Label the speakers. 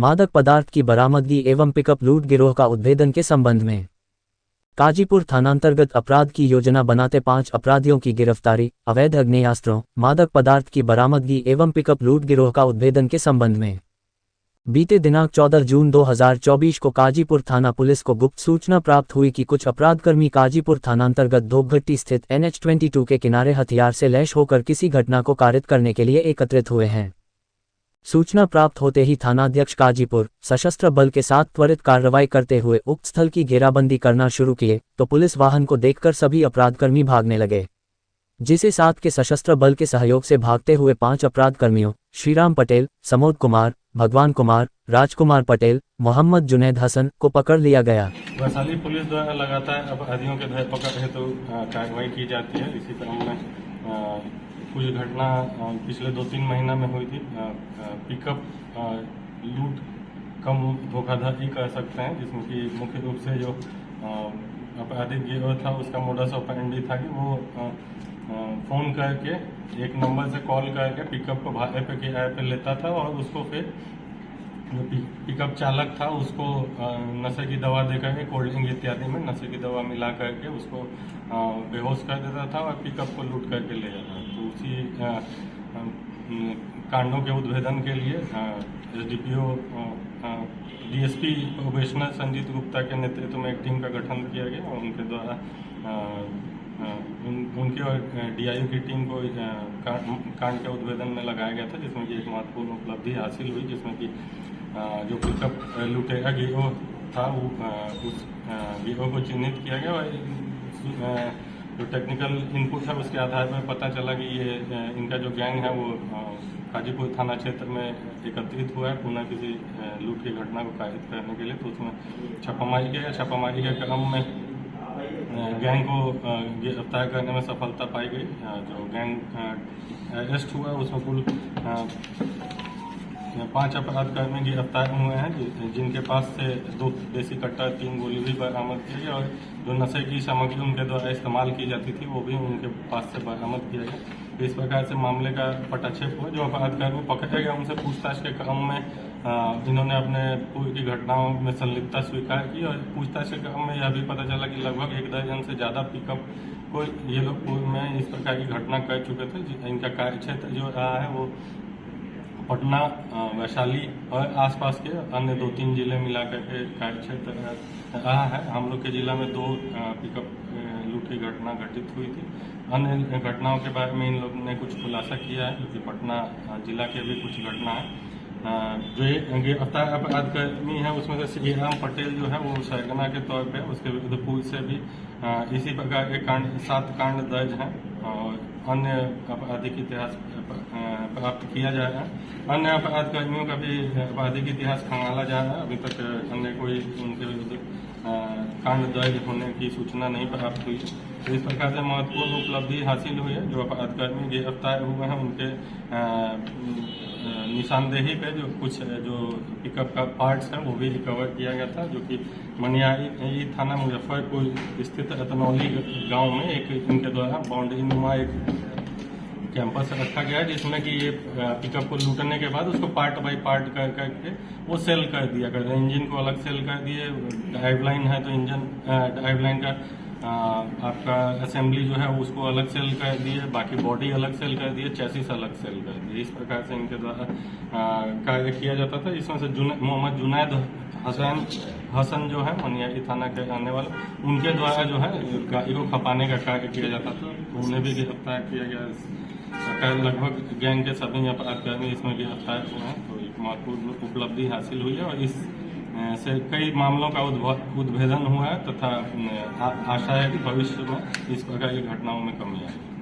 Speaker 1: मादक पदार्थ की बरामदगी एवं पिकअप लूट गिरोह का उद्भेदन के संबंध में काजीपुर थानांतर्गत अपराध की योजना बनाते 5 अपराधियों की गिरफ्तारी, अवैध आग्नेयास्त्रों, मादक पदार्थ की बरामदगी एवं पिकअप लूट गिरोह का उद्भेदन के संबंध में बीते दिनांक 14 जून 2024 को काजीपुर थाना पुलिस को गुप्त सूचना प्राप्त हुई कि कुछ अपराधकर्मी काजीपुर थानांतर्गत धोपघट्टी स्थित NH-22 के किनारे हथियार से लैस होकर किसी घटना को कारित करने के लिए एकत्रित हुए हैं। सूचना प्राप्त होते ही थानाध्यक्ष काजीपुर सशस्त्र बल के साथ त्वरित कार्रवाई करते हुए उक्त स्थल की घेराबंदी करना शुरू किए तो पुलिस वाहन को देखकर सभी अपराधकर्मी भागने लगे, जिसे साथ के सशस्त्र बल के सहयोग से भागते हुए 5 अपराधकर्मियों श्रीराम पटेल, समोद कुमार, भगवान कुमार, राजकुमार पटेल, मोहम्मद जुनैद हसन को पकड़ लिया गया।
Speaker 2: वैशाली पुलिस द्वारा लगातार अपराधियों के धरपकड़ हेतु कार्रवाई की जाती है। इसी क्रम में कुछ घटना पिछले 2-3 महीना में हुई थी। पिकअप लूट कम धोखाधड़ी कर सकते हैं, जिसमें कि मुख्य रूप से जो आपराधिक गिरोह था उसका मोडस ऑपरेंडी था कि वो फ़ोन करके एक नंबर से कॉल करके पिकअप को भाड़े पे किराए पे लेता था और उसको फिर जो पिकअप चालक था उसको नशे की दवा दे करके कोल्ड ड्रिंक इत्यादि में नशे की दवा मिला करके उसको बेहोश कर देता था और पिकअप को लूट करके ले जाता। तो उसी कांडों के उद्भेदन के लिए SDPO DSP probationer Sanjeet Gupta के नेतृत्व में एक टीम का गठन किया गया और उनके द्वारा उनके और DIU की टीम को कांड के उद्भेदन में लगाया गया था, जिसमें कि एक महत्वपूर्ण उपलब्धि हासिल हुई, जिसमें कि जो पिकअप लुटेरा गिरोह था उस गिरोह को चिन्हित किया गया और जो टेक्निकल इनपुट है उसके आधार पर पता चला कि ये इनका जो गैंग है वो काजीपुर थाना क्षेत्र में एकत्रित हुआ है पुनः किसी लूट की घटना को कारित करने के लिए। तो उसमें छापामारी किया, छापामारी के क्रम में गैंग को गिरफ्तार करने में सफलता पाई गई। जो गैंग अरेस्ट हुआ उसमें कुल 5 अपराधकर्मी गिरफ्तार हुए हैं, जिनके पास से 2 देसी कट्टा 3 गोली भी बरामद की गई और जो नशे की सामग्री उनके द्वारा इस्तेमाल की जाती थी वो भी उनके पास से बरामद किया गया। इस प्रकार से मामले का पटाक्षेप हुआ। जो अपराधकर्मी पकड़े गए उनसे पूछताछ के क्रम में इन्होंने अपने पूर्व की घटनाओं में संलिप्तता स्वीकार की और पूछताछ के क्रम में यह भी पता चला कि लगभग 1 दर्जन से ज़्यादा पिकअप को ये लोग पूर्व में इस प्रकार की घटना कर चुके थे। इनका कार्यक्षेत्र जो रहा है वो पटना, वैशाली और आसपास के अन्य 2-3 जिले मिलाकर के कार्यक्षेत्र रहा है। हम लोग के जिला में 2 पिकअप लूट की घटना घटित हुई थी। अन्य घटनाओं के बारे में इन लोगों ने कुछ खुलासा किया है, क्योंकि पटना जिला के भी कुछ घटना है। जो गिरफ्तार अपराधकर्मी है उसमें से श्रीराम पटेल जो है वो सरगना के तौर पे उसके विरुद्ध पूर्व से भी इसी प्रकार के 7 कांड दर्ज हैं और अन्य आपराधिक इतिहास प्राप्त किया जा रहा है। अन्य अपराधकर्मियों का भी आपराधिक इतिहास खंगाला जा रहा है। अभी तक अन्य कोई उनके विरुद्ध कांड दर्ज होने की सूचना नहीं प्राप्त हुई। तो इस प्रकार से महत्वपूर्ण उपलब्धि हासिल हुई है। जो अपराधकर्मी गिरफ्तार हुए हैं उनके निशानदेही पे जो कुछ जो पिकअप का पार्ट्स हैं वो भी रिकवर किया गया था, जो कि मनियारी थाना मुजफ्फरपुर स्थित रतनौली गांव में एक इनके द्वारा बाउंड्री नुमा एक कैंपस रखा गया है, जिसमें कि ये पिकअप को लूटने के बाद उसको पार्ट बाय पार्ट कर करके वो सेल कर दिया करते। इंजन को अलग सेल कर दिए, ड्राइवलाइन है तो इंजन ड्राइवलाइन का आपका असेंबली जो है उसको अलग सेल कर दिए, बाकी बॉडी अलग सेल कर दिए, चैसिस अलग सेल कर दिए। इस प्रकार से इनके द्वारा कार्य किया जाता था। इसमें से मोहम्मद जुनैद हसन जो है मनियारी थाना के रहने वाले, उनके द्वारा जो है गाड़ी को खपाने का कार्य किया जाता था, उन्हें भी गिरफ्तार किया गया। लगभग गैंग के सभी अपराधकर्मी इसमें गिरफ्तार हुए हैं। तो एक महत्वपूर्ण उपलब्धि हासिल हुई है और इस से कई मामलों का उद्भेदन हुआ है तथा आशा है कि भविष्य में इस प्रकार की घटनाओं में कमी आएगी।